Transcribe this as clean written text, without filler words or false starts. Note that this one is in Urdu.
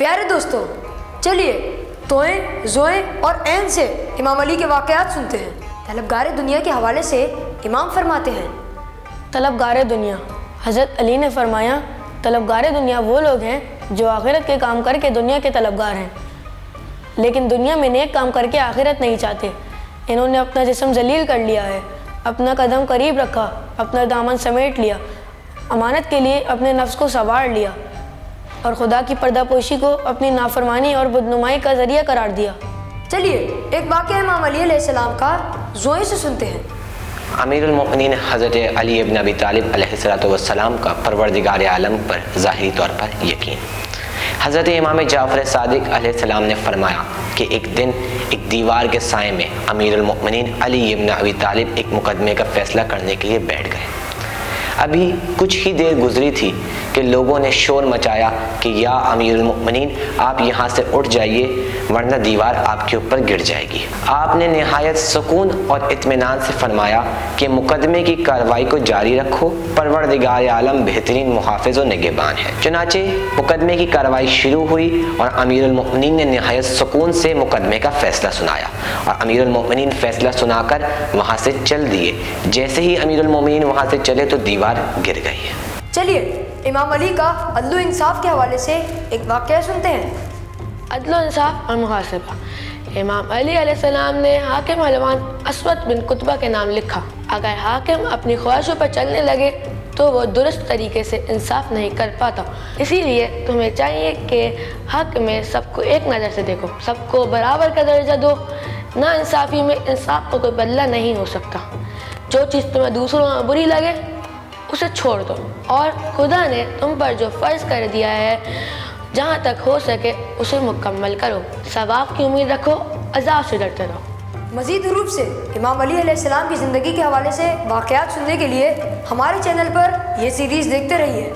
پیارے دوستو، چلیے توئیں، زوئیں اور عین سے امام علی کے واقعات سنتے ہیں۔ طلبگار دنیا کے حوالے سے امام فرماتے ہیں، طلبگار دنیا، حضرت علی نے فرمایا طلبگار دنیا وہ لوگ ہیں جو آخرت کے کام کر کے دنیا کے طلبگار ہیں، لیکن دنیا میں نیک کام کر کے آخرت نہیں چاہتے۔ انہوں نے اپنا جسم ذلیل کر لیا ہے، اپنا قدم قریب رکھا، اپنا دامن سمیٹ لیا، امانت کے لیے اپنے نفس کو سنوار لیا اور خدا کی پردہ پوشی کو اپنی نافرمانی اور بدنمائی کا ذریعہ قرار دیا۔ چلیے ایک واقعہ امام علی علیہ السلام کا زوئیں سے سنتے ہیں۔ امیر المؤمنین حضرت علی ابن ابی طالب علیہ السلام کا پروردگار عالم پر ظاہری طور پر یقین۔ حضرت امام جعفر صادق علیہ السلام نے فرمایا کہ ایک دن ایک دیوار کے سائے میں امیر المؤمنین علی ابن ابی طالب ایک مقدمے کا فیصلہ کرنے کے لیے بیٹھ گئے۔ ابھی کچھ ہی دیر گزری تھی کہ لوگوں نے شور مچایا کہ یا امیر المؤمنین آپ یہاں سے اٹھ جائیے ورنہ دیوار آپ کے اوپر گر جائے گی۔ آپ نے نہایت سکون اور اطمینان سے فرمایا کہ مقدمے کی کارروائی کو جاری رکھو، پروردگار عالم بہترین محافظ و نگہبان ہے۔ چنانچہ مقدمے کی کارروائی شروع ہوئی اور امیر المؤمنین نے نہایت سکون سے مقدمے کا فیصلہ سنایا اور امیر المؤمنین فیصلہ سنا کر وہاں سے چل دیے۔ جیسے ہی امیر المؤمنین وہاں سے چلے تو دیوار گر گئی۔ چلیے امام علی کا عدل و انصاف کے حوالے سے ایک واقعہ سنتے ہیں۔ عدل و انصاف اور محاسبہ۔ امام علی علیہ السلام نے حاکم حلوان اسود بن قطبہ کے نام لکھا، اگر حاکم اپنی خواہشوں پر چلنے لگے تو وہ درست طریقے سے انصاف نہیں کر پاتا، اسی لیے تمہیں چاہیے کہ حق میں سب کو ایک نظر سے دیکھو، سب کو برابر کا درجہ دو۔ نا انصافی میں انصاف کو کوئی بدلہ نہیں ہو سکتا۔ جو چیز تمہیں دوسروں میں بری لگے اسے چھوڑ دو، اور خدا نے تم پر جو فرض کر دیا ہے جہاں تک ہو سکے اسے مکمل کرو، ثواب کی امید رکھو، عذاب سے ڈرتے رہو۔ مزید حروف سے امام علی علیہ السلام کی زندگی کے حوالے سے واقعات سننے کے لیے ہمارے چینل پر یہ سیریز دیکھتے رہیے۔